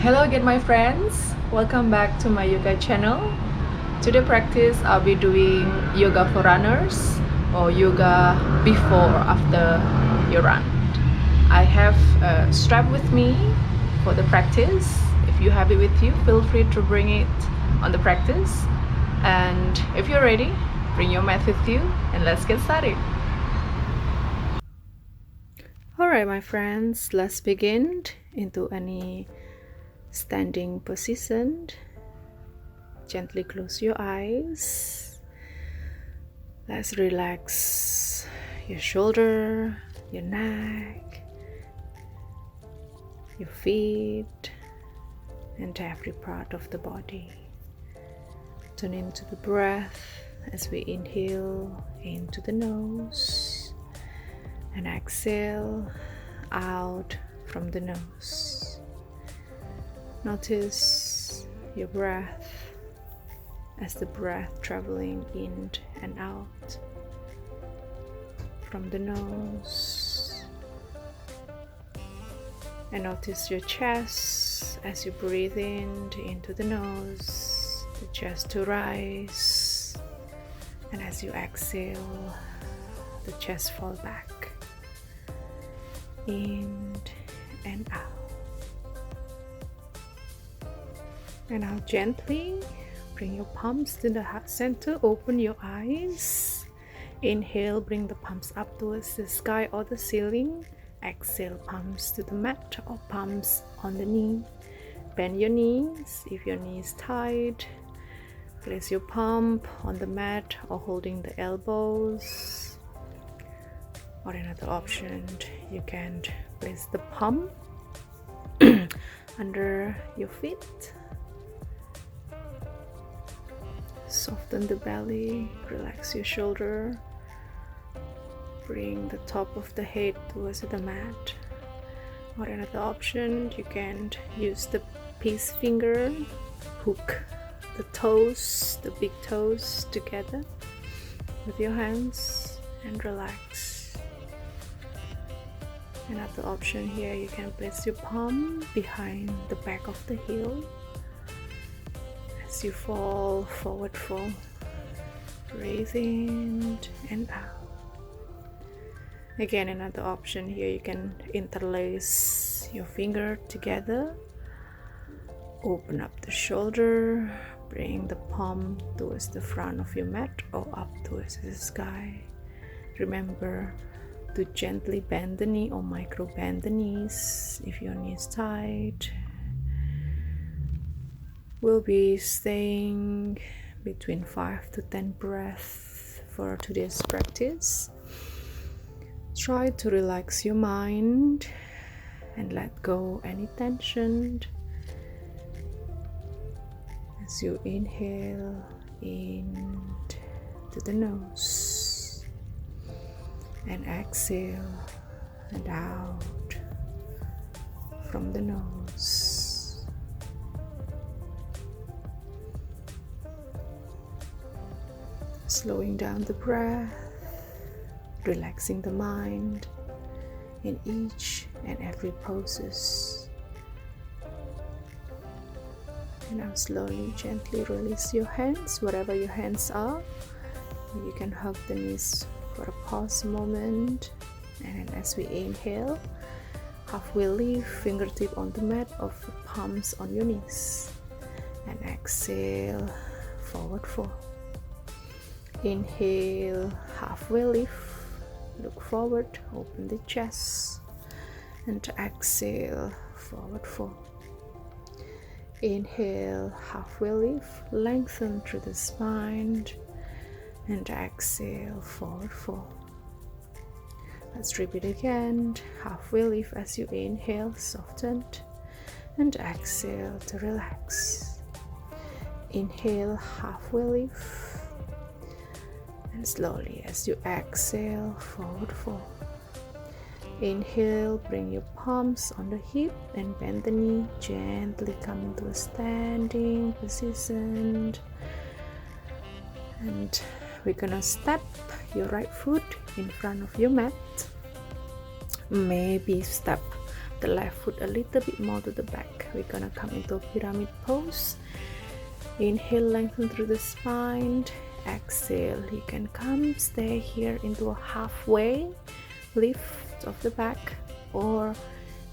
Hello again, my friends. Welcome back to my yoga channel. Today practice I'll be doing yoga for runners or yoga before or after your run. I have a strap with me for the practice. If you have it with you, feel free to bring it on the practice. And if you're ready, bring your mat with you and let's get started. Alright, my friends, let's begin into any standing position. Gently close your eyes. Let's relax your shoulder, your neck, your feet, and every part of the body. Tune into the breath as we inhale into the nose and exhale out from the nose. Notice your breath as the breath traveling in and out from the nose. And notice your chest as you breathe in into the nose, the chest to rise, and as you exhale, the chest fall back, in and out. And now gently bring your palms to the heart center, open your eyes. Inhale, bring the palms up towards the sky or the ceiling. Exhale, palms to the mat or palms on the knee. Bend your knees. If your knee is tight, place your palm on the mat or holding the elbows. Or another option, you can place the palm under your feet. Soften the belly, relax your shoulder, bring the top of the head towards the mat. Or another option, you can use the peace finger, hook the toes, the big toes together with your hands and relax. Another option here, you can place your palm behind the back of the heel. As you fall, forward fold, breathe in and out. Again, another option here, you can interlace your finger together, open up the shoulder, bring the palm towards the front of your mat or up towards the sky. Remember to gently bend the knee or micro bend the knees if your knee is tight. We'll be staying between 5 to 10 breaths for today's practice. Try to relax your mind and let go any tension. As you inhale in to the nose and exhale and out from the nose. Slowing down the breath, relaxing the mind in each and every poses. And now slowly, gently release your hands, wherever your hands are. You can hug the knees for a pause moment. And as we inhale, halfway lift, fingertip on the mat of the palms on your knees. And exhale, forward fold. Inhale, halfway lift, look forward, open the chest, and exhale, forward fold. Inhale, halfway lift, lengthen through the spine, and exhale, forward fold. Let's repeat again, halfway lift as you inhale, soften, and exhale to relax. Inhale, halfway lift. And slowly as you exhale, forward fold. Inhale, bring your palms on the hip and bend the knee, gently come into a standing position. And we're gonna step your right foot in front of your mat. Maybe step the left foot a little bit more to the back. We're gonna come into a pyramid pose. Inhale, lengthen through the spine. Exhale, you can come, stay here into a halfway lift of the back, or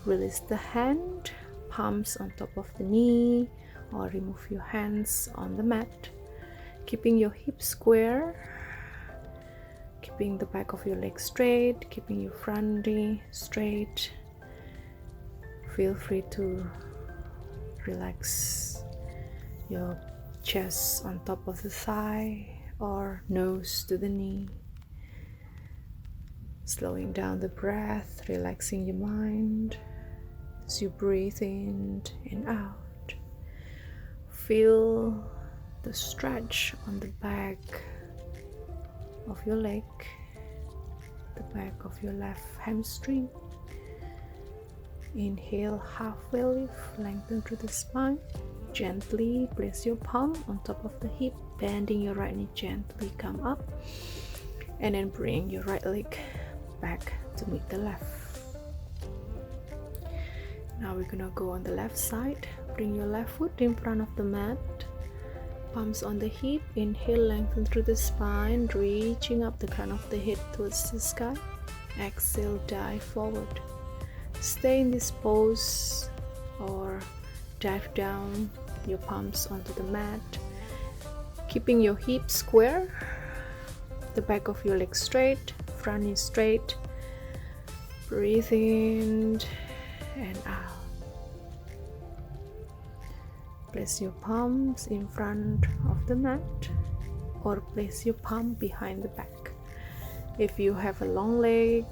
release the hand, palms on top of the knee, or remove your hands on the mat, keeping your hips square, keeping the back of your leg straight, keeping your front knee straight. Feel free to relax your chest on top of the thigh or nose to the knee. Slowing down the breath, relaxing your mind as you breathe in and out. Feel the stretch on the back of your leg, the back of your left hamstring. Inhale, halfway lift, lengthen through the spine. Gently place your palm on top of the hip, bending your right knee gently, come up, and then bring your right leg back to meet the left. Now we're gonna go on the left side. Bring your left foot in front of the mat, palms on the hip. Inhale, lengthen through the spine, reaching up the crown of the head towards the sky. Exhale, dive forward. Stay in this pose or dive down, your palms onto the mat, keeping your hips square, the back of your leg straight, front knee straight. Breathe in and out. Place your palms in front of the mat or place your palm behind the back. If you have a long leg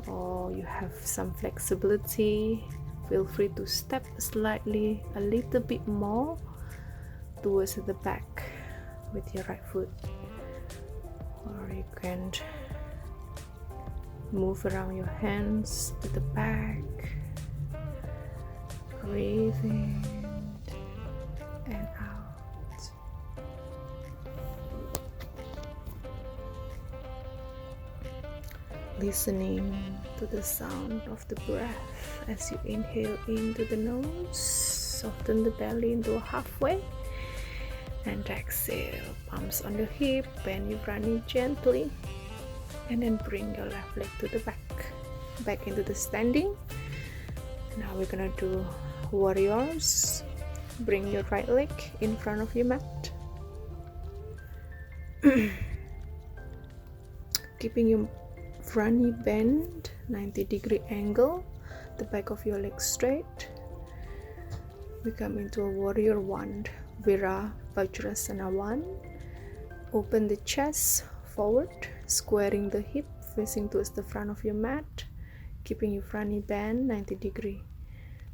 or you have some flexibility, feel free to step slightly a little bit more towards the back with your right foot, or you can move around your hands to the back. Breathe in and out. Listening to the sound of the breath as you inhale into the nose, soften the belly into a halfway, and exhale, palms on the hip, bend your front knee gently, and then bring your left leg to the back into the standing. Now we're gonna do warriors. Bring your right leg in front of your mat, keeping your front knee bend 90-degree angle, the back of your leg straight. We come into a warrior one, Vira Vajrasana 1. Open the chest forward, squaring the hip, facing towards the front of your mat, keeping your front knee bend 90-degree,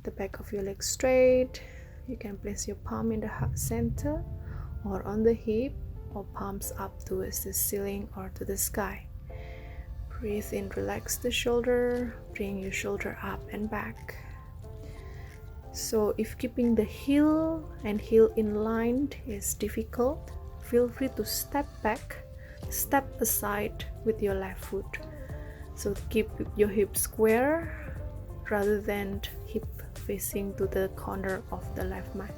the back of your leg straight. You can place your palm in the heart center or on the hip, or palms up towards the ceiling or to the sky. Breathe in, relax the shoulder, bring your shoulder up and back. So if keeping the heel and heel in line is difficult, feel free to step back, step aside with your left foot. So keep your hip square rather than hip facing to the corner of the left mat.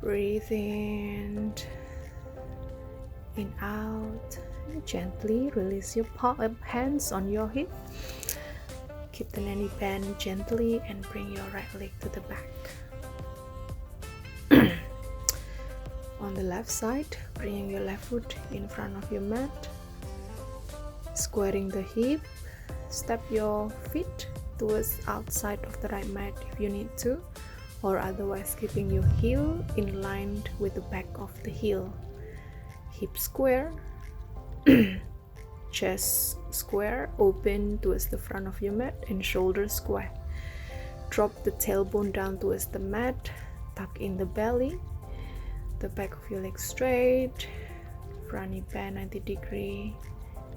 Breathe in out. Gently release your hands on your hip. Keep the knee bend gently and bring your right leg to the back. On the left side, bringing your left foot in front of your mat, squaring the hip. Step your feet towards outside of the right mat if you need to, or otherwise keeping your heel in line with the back of the heel. Hip square, chest square, open towards the front of your mat, and shoulders square. Drop the tailbone down towards the mat, tuck in the belly, the back of your leg straight, front knee bend 90-degree.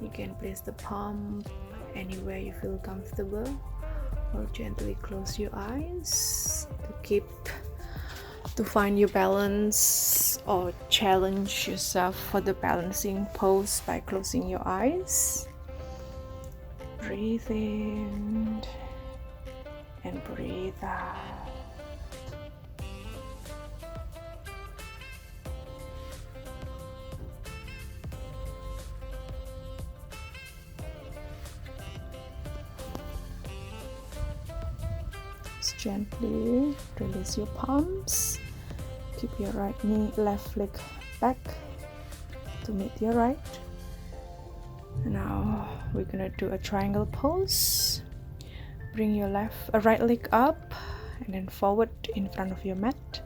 You can place the palm anywhere you feel comfortable, or gently close your eyes to find your balance, or challenge yourself for the balancing pose by closing your eyes. Breathe in and breathe out. Just gently release your palms. Keep your left leg back to meet your right. Now we're gonna do a triangle pose. Bring your right leg up and then forward in front of your mat.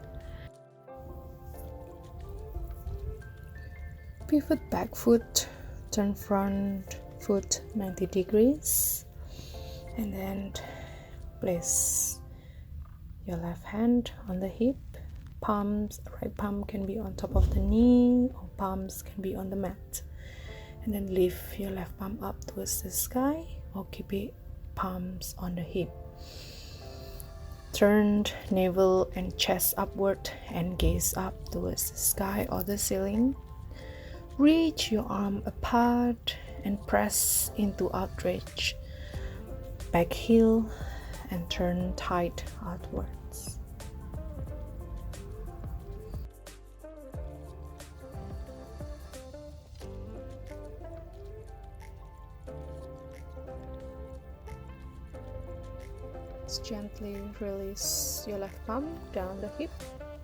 Pivot back foot, turn front foot 90 degrees, and then place your left hand on the hip. Right palm can be on top of the knee, or palms can be on the mat. And then lift your left palm up towards the sky, or keep it palms on the hip. Turn navel and chest upward and gaze up towards the sky or the ceiling. Reach your arm apart and press into outstretch back heel and turn tight outwards. Just gently release your left palm down the hip.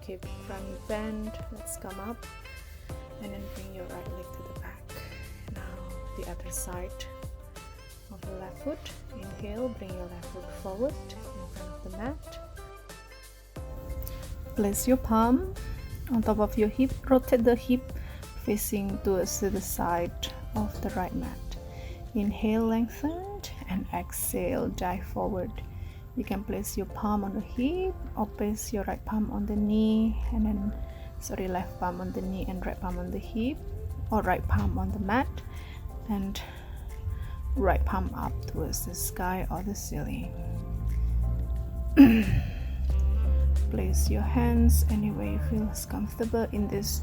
Keep front bend. Let's come up and then bring your right leg to the back. Now the other side of the left foot. Inhale, bring your left foot forward in front of the mat. Place your palm on top of your hip. Rotate the hip facing towards the side of the right mat. Inhale, lengthen, and exhale, dive forward. You can place your palm on the hip, or place your right palm on the knee, and then left palm on the knee and right palm on the hip, or right palm on the mat and right palm up towards the sky or the ceiling. Place your hands anywhere you feel comfortable in this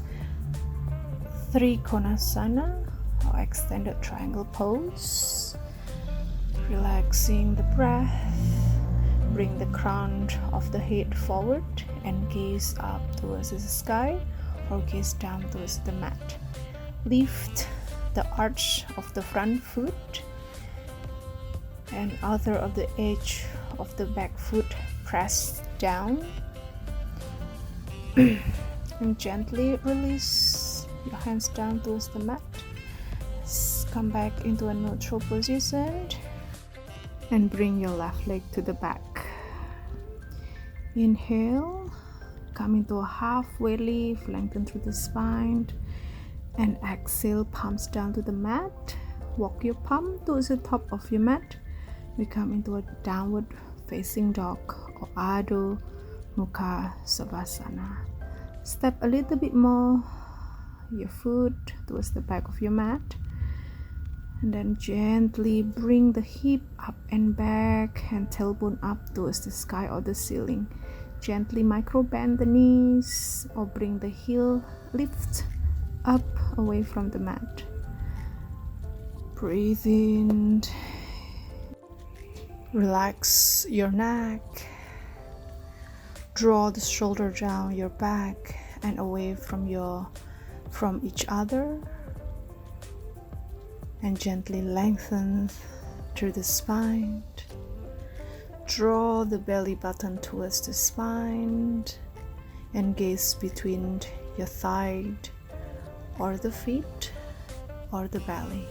Trikonasana or extended triangle pose. Relaxing the breath. Bring the crown of the head forward and gaze up towards the sky or gaze down towards the mat. Lift the arch of the front foot and other of the edge of the back foot press down. And gently release your hands down towards the mat. Come back into a neutral position and bring your left leg to the back. Inhale, come into a halfway lift, lengthen through the spine, and exhale, palms down to the mat. Walk your palm towards the top of your mat. We come into a downward facing dog or Adho Mukha Savasana. Step a little bit more your foot towards the back of your mat, and then gently bring the hip up and back and tailbone up towards the sky or the ceiling. Gently micro bend the knees or bring the heel lift up away from the mat. Breathe in. Relax your neck. Draw the shoulder down your back and away from each other. And gently lengthen through the spine. Draw the belly button towards the spine and gaze between your thigh or the feet or the belly.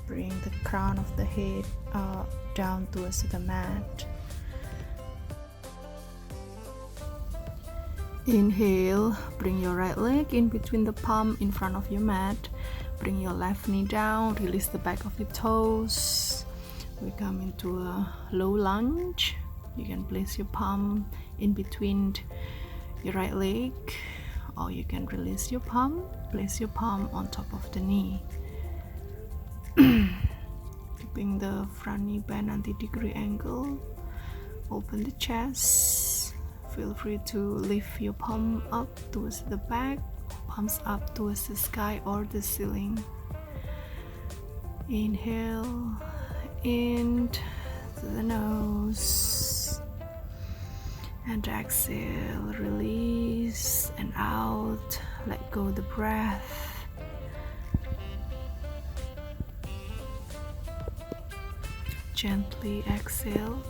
Bring the crown of the head down towards the mat. Inhale, bring your right leg in between the palm in front of your mat. Bring your left knee down, release the back of your toes. We come into a low lunge. You can place your palm in between your right leg, or you can release your palm, place your palm on top of the knee. Keeping the front knee bent 90-degree angle. Open the chest. Feel free to lift your palm up towards the back, palms up towards the sky or the ceiling. Inhale in to the nose, and exhale, release, and out, let go the breath. Gently exhale,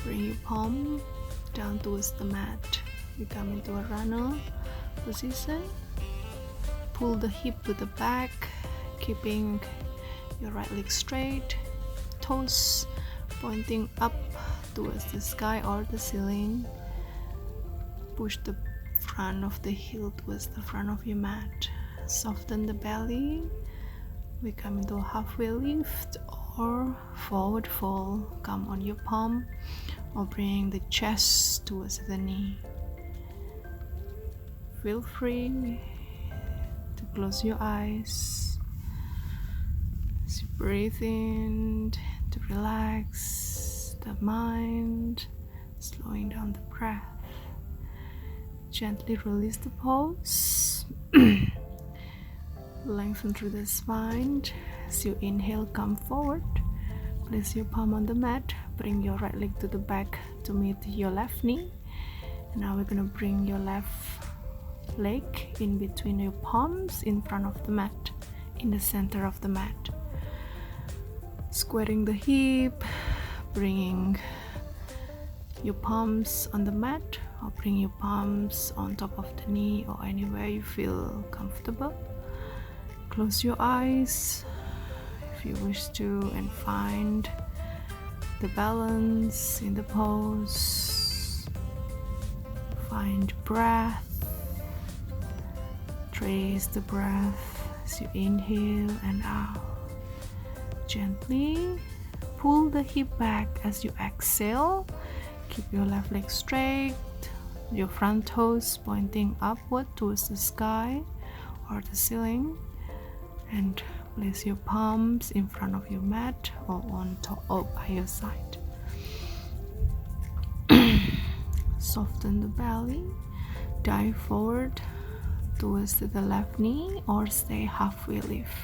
bring your palm down towards the mat. You come into a runner position. Pull the hip to the back, keeping your right leg straight, toes pointing up towards the sky or the ceiling. Push the front of the heel towards the front of your mat. Soften the belly. We come into a halfway lift or forward fold. Come on your palm or bring the chest towards the knee. Feel free to close your eyes as you breathe in to relax the mind, slowing down the breath. Gently release the pulse. Lengthen through the spine. As you inhale, come forward. Place your palm on the mat. Bring your right leg to the back to meet your left knee. And now we're gonna bring your left leg in between your palms in front of the mat, in the center of the mat. Squaring the hip, bringing your palms on the mat, or bring your palms on top of the knee or anywhere you feel comfortable. Close your eyes if you wish to and find the balance in the pose. Find breath. Trace the breath as you inhale and out. Gently pull the hip back as you exhale. Keep your left leg straight, your front toes pointing upward towards the sky or the ceiling, and place your palms in front of your mat or on top or by your side. Soften the belly, dive forward towards the left knee or stay halfway lift.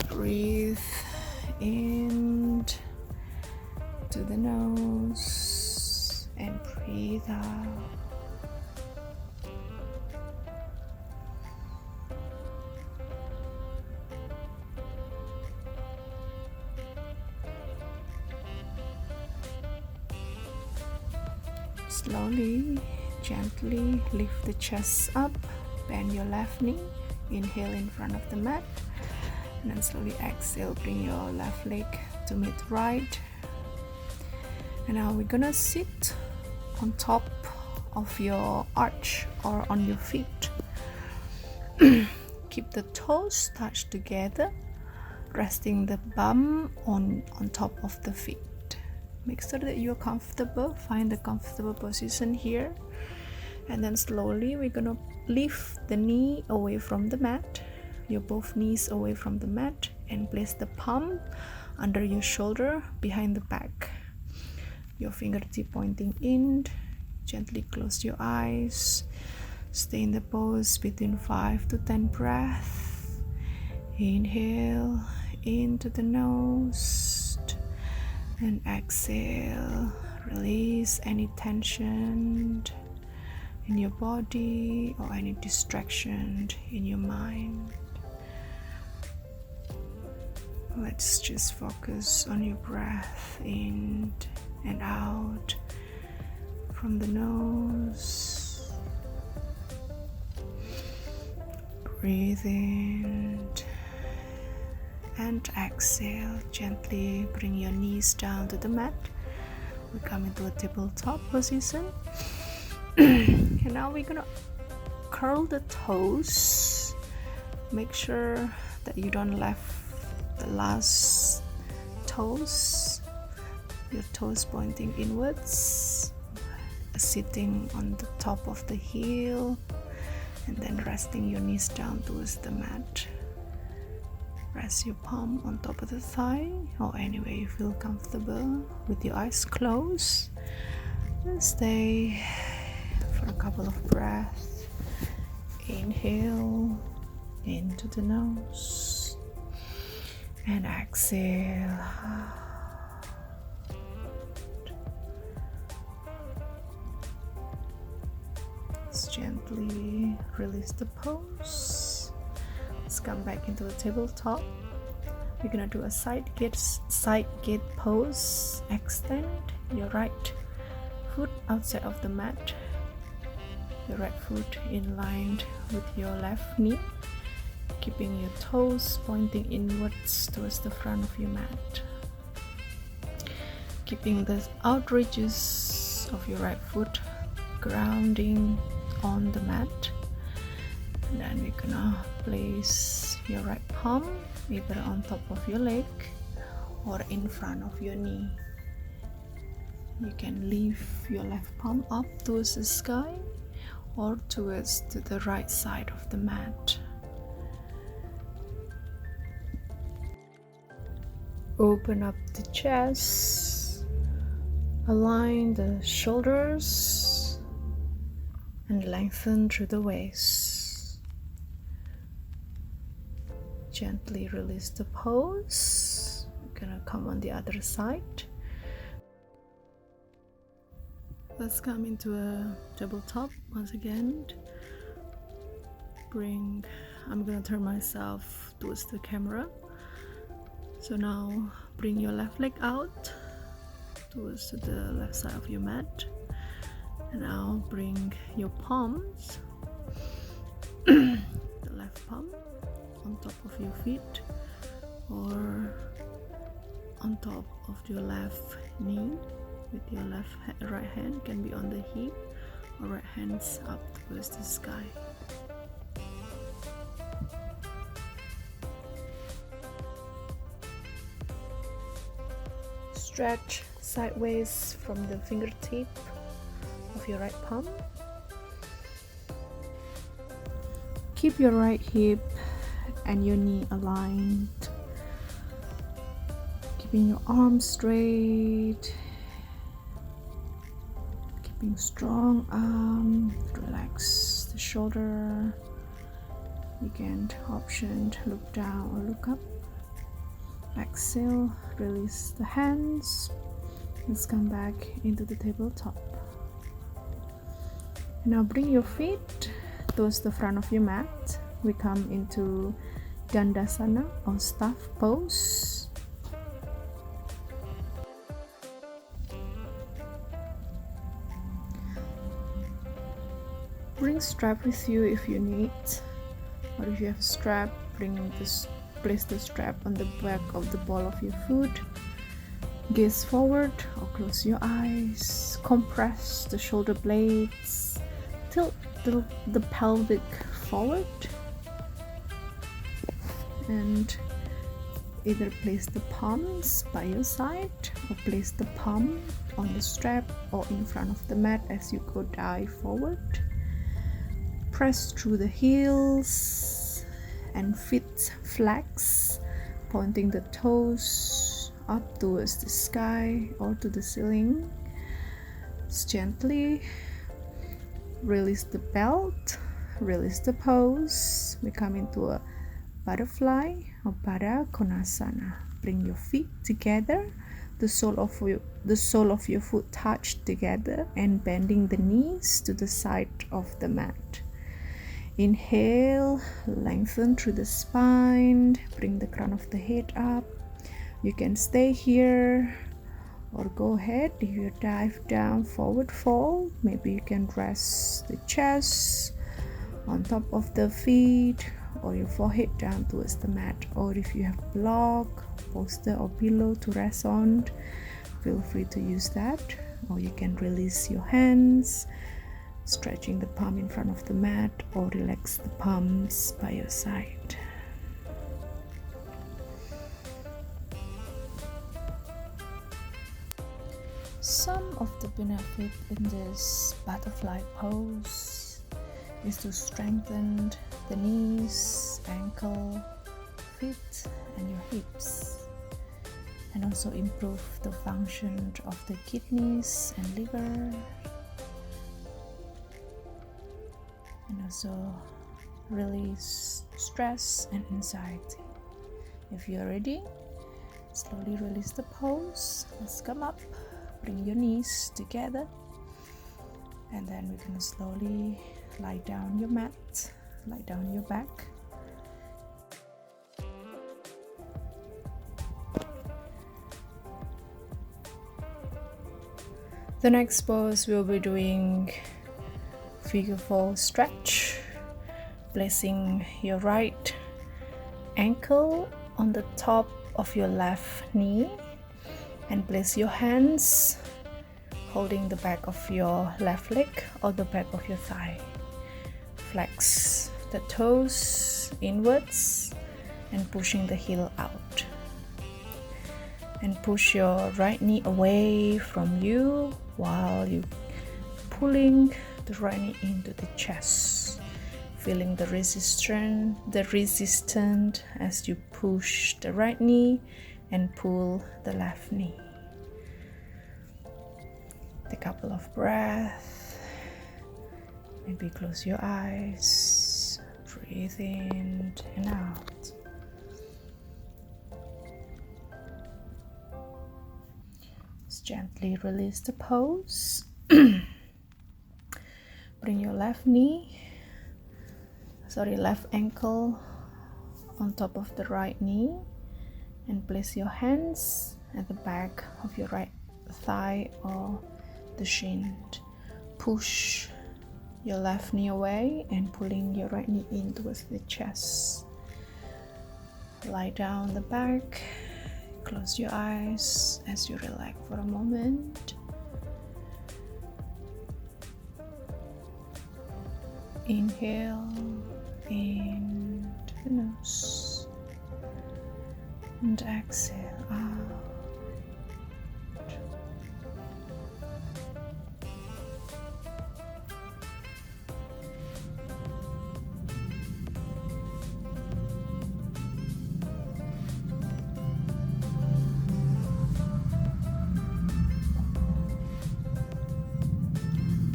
Breathe in to the nose and breathe out. Slowly, gently lift the chest up, bend your left knee, inhale in front of the mat, and then slowly exhale, bring your left leg to meet right. And now we're gonna sit on top of your arch or on your feet. Keep the toes touched together, resting the bum on top of the feet. Make sure that you're comfortable. Find a comfortable position here. And then slowly we're gonna lift the knee away from the mat, your both knees away from the mat, and place the palm under your shoulder behind the back. Your fingertip pointing in. Gently close your eyes. Stay in the pose between 5 to 10 breaths. Inhale into the nose and exhale. Release any tension in your body or any distraction in your mind. Let's just focus on your breath in and out from the nose. Breathe in and exhale. Gently bring your knees down to the mat. We come into a tabletop position. And now we're gonna curl the toes. Make sure that you don't left the last toes, your toes pointing inwards, sitting on the top of the heel, and then resting your knees down towards the mat. Rest your palm on top of the thigh or anywhere you feel comfortable with your eyes closed. And stay for a couple of breaths. Inhale into the nose and exhale. Just gently release the pose. Let's come back into the tabletop. You're gonna do a side gate pose. Extend your right foot outside of the mat. Your right foot in line with your left knee, keeping your toes pointing inwards towards the front of your mat. Keeping the outreaches of your right foot grounding on the mat. And then we're gonna place your right palm either on top of your leg or in front of your knee. You can lift your left palm up towards the sky or towards to the right side of the mat. Open up the chest, align the shoulders, and lengthen through the waist. Gently release the pose. We're gonna come on the other side. Let's come into a tabletop once again. I'm gonna turn myself towards the camera. So now bring your left leg out towards the left side of your mat. And now bring your palms, the left palm, on top of your feet or on top of your left knee. With your right hand can be on the hip or right hands up towards the sky. Stretch sideways from the fingertip of your right palm. Keep your right hip and your knee aligned. Keeping your arms straight. Keeping strong arm. Relax the shoulder. You can option to look down or look up. Exhale, release the hands. Let's come back into the tabletop. Now bring your feet towards the front of your mat. We come into Dandasana or staff pose. Bring strap with you if you need, or if you have a strap, place the strap on the back of the ball of your foot. Gaze forward or close your eyes. Compress the shoulder blades. Tilt the pelvic forward. And either place the palms by your side or place the palm on the strap or in front of the mat as you go dive forward. Press through the heels and feet flex, pointing the toes up towards the sky or to the ceiling. Just gently release the belt, release the pose. We come into a butterfly or Pada Konasana. Bring your feet together, the sole of your foot touch together, and bending the knees to the side of the mat. Inhale, lengthen through the spine, bring the crown of the head up. You can stay here or go ahead. If you dive down, forward fold, maybe you can rest the chest on top of the feet or your forehead down towards the mat. Or if you have block, bolster or pillow to rest on, feel free to use that. Or you can release your hands, stretching the palm in front of the mat, or relax the palms by your side. Some of the benefit in this butterfly pose is to strengthen the knees, ankle, feet, and your hips, and also improve the function of the kidneys and liver, and also release stress and anxiety. If you're ready, slowly release the pose. Let's come up, bring your knees together, and then we're going to slowly lie down your mat, lie down your back. The next pose we'll be doing figure 4 stretch, placing your right ankle on the top of your left knee and place your hands holding the back of your left leg or the back of your thigh. Flex the toes inwards and pushing the heel out. And push your right knee away from you while you pulling the right knee into the chest, feeling the resistance as you push the right knee and pull the left knee. Take a couple of breaths. Maybe close your eyes. Breathe in and out. Gently release the pose. Bring your left ankle on top of the right knee and place your hands at the back of your right thigh or the shin. Push your left knee away and pulling your right knee in towards the chest. Lie down on the back. Close your eyes as you relax for a moment. Inhale in the nose and exhale out.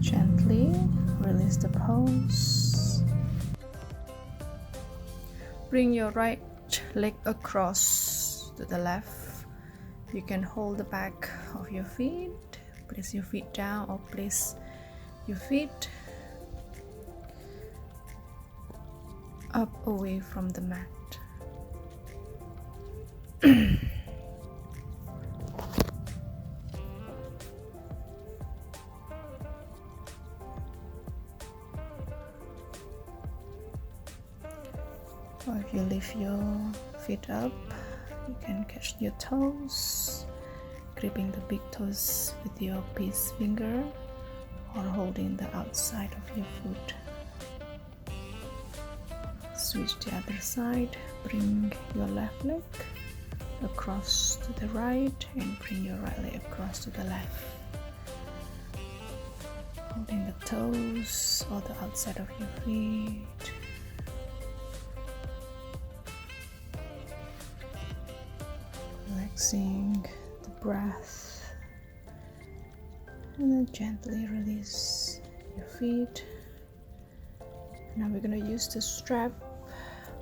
Gently release the pose. Bring your right leg across to the left. You can hold the back of your feet, place your feet down, or place your feet up away from the mat. Or if you lift your feet up, you can catch your toes, gripping the big toes with your peace finger or holding the outside of your foot. Switch the other side, bring your left leg across to the right and bring your right leg across to the left. Holding the toes or the outside of your feet. Relaxing the breath, and then gently release your feet. Now we're going to use the strap,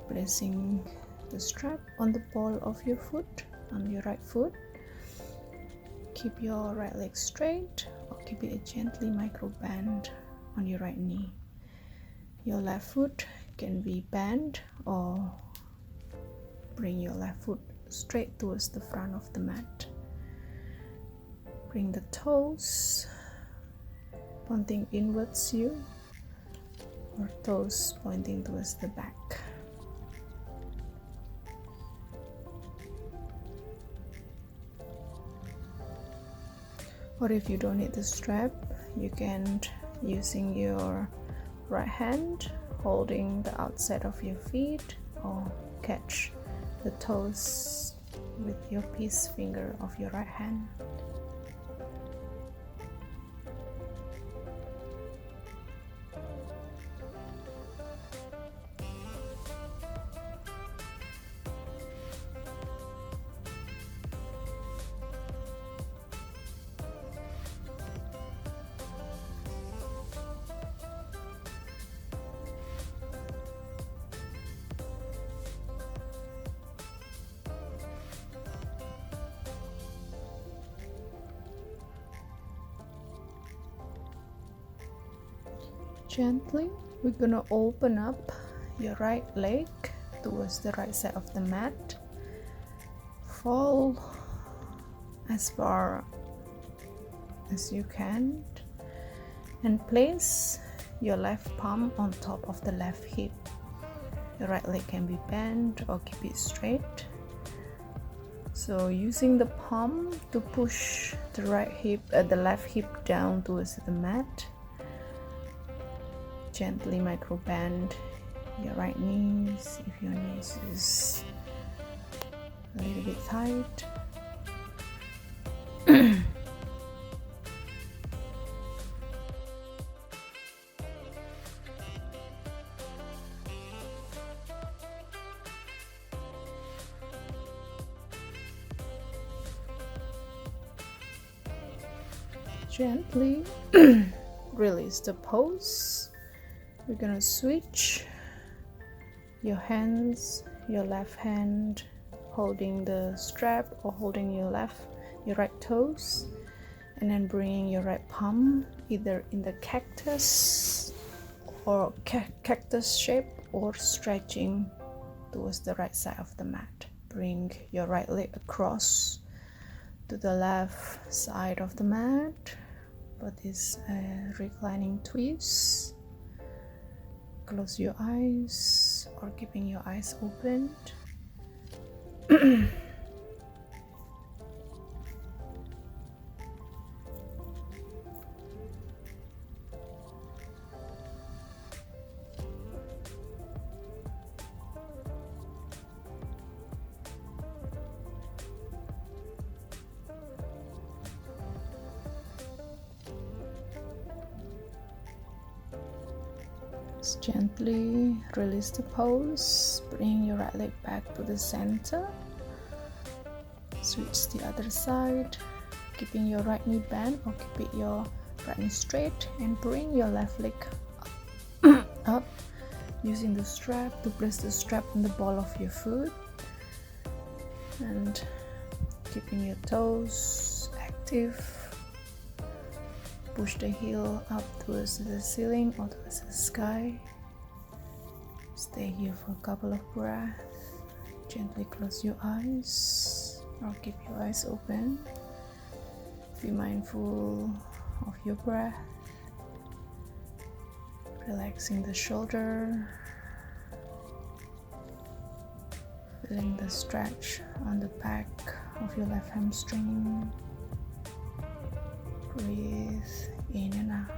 placing the strap on the ball of your foot, on your right foot. Keep your right leg straight or keep it a gently micro bend on your right knee. Your left foot can be bent or bring your left foot straight towards the front of the mat. Bring the toes pointing inwards you, or toes pointing towards the back. Or if you don't need the strap, you can, using your right hand, holding the outside of your feet or catch the toes with your peace finger of your right hand. Gently, we're gonna open up your right leg towards the right side of the mat. Fall as far as you can and place your left palm on top of the left hip. Your right leg can be bent or keep it straight. So using the palm to push the the left hip down towards the mat. Gently micro bend your right knees if your knees is a little bit tight. Gently release the pose. We're gonna switch your hands, your left hand holding the strap or holding your right toes, and then bringing your right palm either in the cactus or cactus shape or stretching towards the right side of the mat. Bring your right leg across to the left side of the mat, but it's a reclining twist. Close your eyes or keeping your eyes open. Gently release the pose. Bring your right leg back to the center. Switch the other side, keeping your right knee bent or keep your right knee straight, and bring your left leg up using the strap to place the strap on the ball of your foot, and keeping your toes active. Push the heel up towards the ceiling or towards the sky. Stay here for a couple of breaths. Gently close your eyes or keep your eyes open. Be mindful of your breath. Relaxing the shoulder. Feeling the stretch on the back of your left hamstring. Breathe in and out.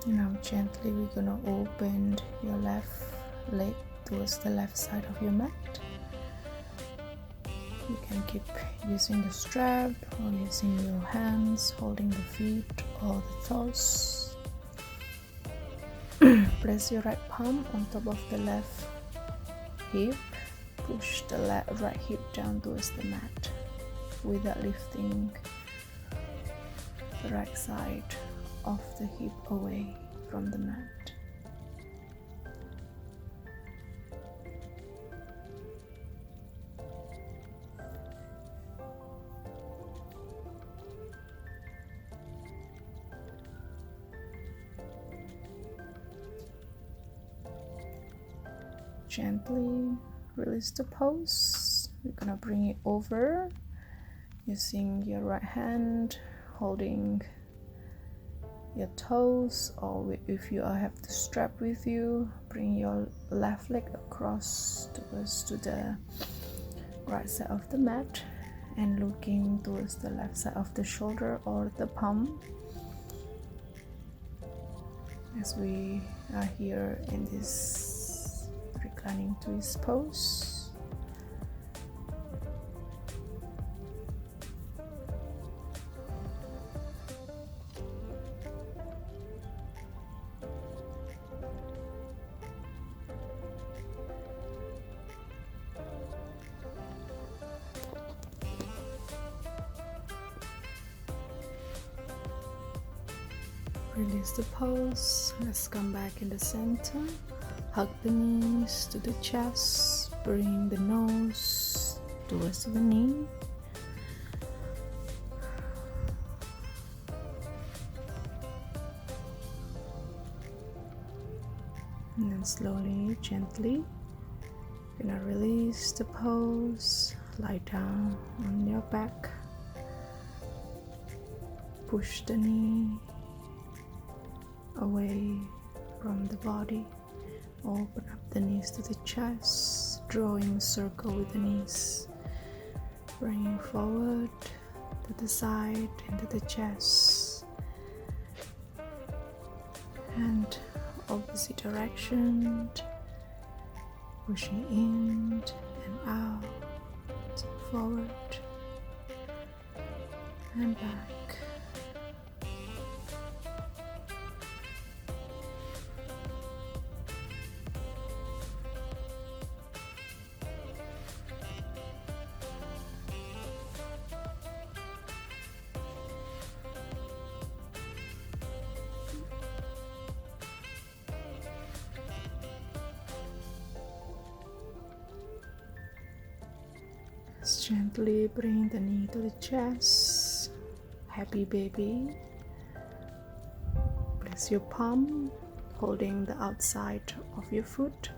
Now gently we're gonna open your left leg towards the left side of your mat. You can keep using the strap or using your hands holding the feet or the toes. Place your right palm on top of the left hip. Push the right hip down towards the mat without lifting the right side of the hip away from the mat. Gently release the pose. We're gonna bring it over using your right hand holding your toes, or if you have the strap with you, bring your left leg across towards to the right side of the mat and looking towards the left side of the shoulder or the palm as we are here in this reclining twist pose. Release the pose. Let's come back in the center. Hug the knees to the chest. Bring the nose towards the knee. And then slowly, gently, you're gonna release the pose, lie down on your back, push the knee away from the body, open up the knees to the chest, drawing a circle with the knees, bringing forward to the side into the chest, and opposite direction, pushing in and out, forward and back. Just gently bring the knee to the chest. Happy baby. Place your palm holding the outside of your foot.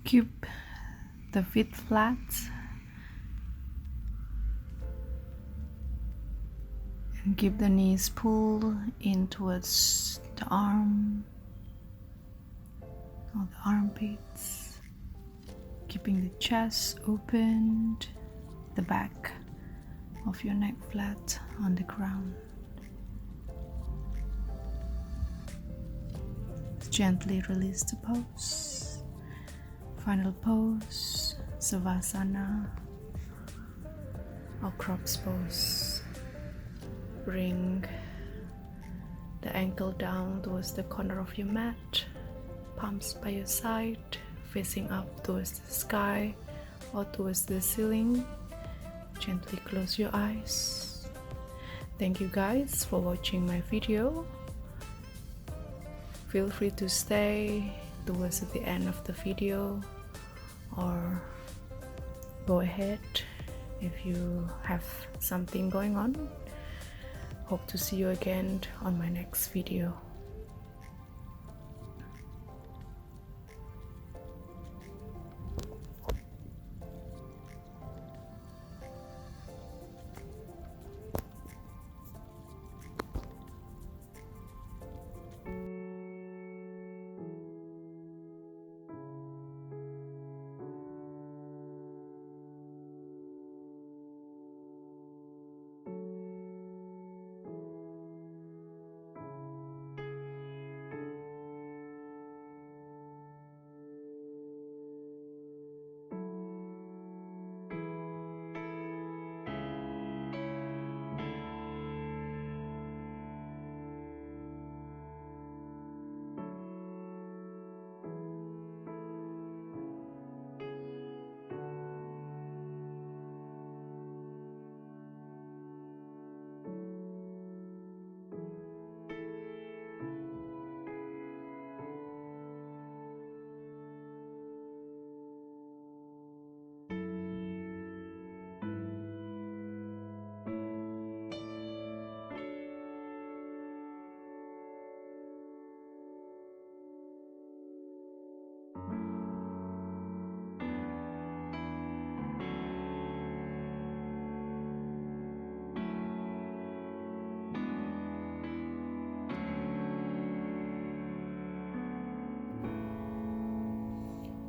Keep the feet flat. And keep the knees pulled in towards the arm or the armpits. Keeping the chest opened, the back of your neck flat on the ground. Gently release the pose. Final pose, Savasana or cross pose. Bring the ankle down towards the corner of your mat, palms by your side, facing up towards the sky or towards the ceiling. Gently close your eyes. Thank you guys for watching my video. Feel free to stay towards the end of the video or go ahead if you have something going on. Hope to see you again on my next video.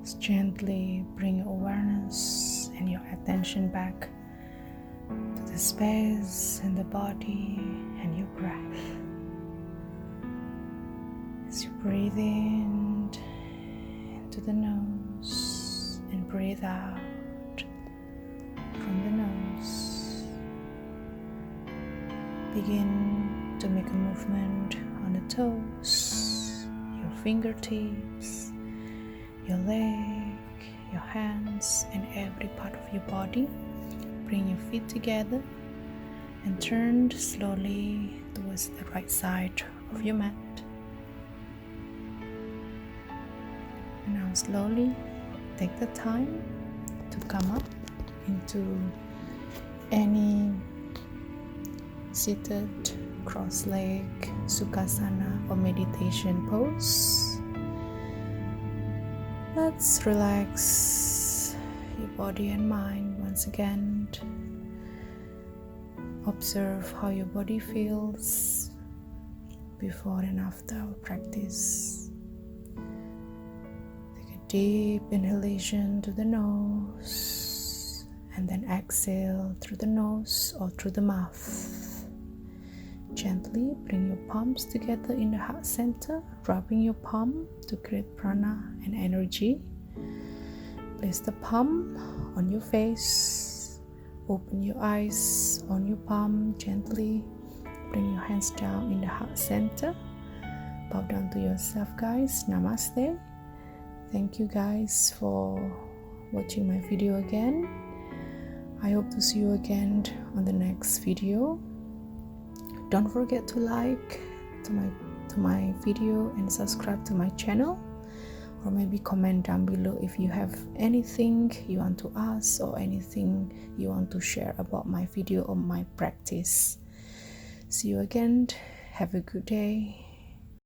Just gently bring your awareness and your attention back to the space in the body and your breath. As you breathe in into the nose and breathe out from the nose, begin to make a movement on the toes, your fingertips, your leg, your hands, and every part of your body. Bring your feet together and turn slowly towards the right side of your mat. And now slowly take the time to come up into any seated, cross-leg, Sukhasana or meditation pose. Let's relax your body and mind once again. Observe how your body feels before and after our practice. Take a deep inhalation to the nose and then exhale through the nose or through the mouth. Gently bring your palms together in the heart center, rubbing your palm to create prana and energy. Place the palm on your face. Open your eyes on your palm gently. Bring your hands down in the heart center. Bow down to yourself, guys. Namaste. Thank you guys for watching my video again. I hope to see you again on the next video. Don't forget to like to my video and subscribe to my channel, or maybe comment down below if you have anything you want to ask or anything you want to share about my video or my practice. See you again. Have a good day.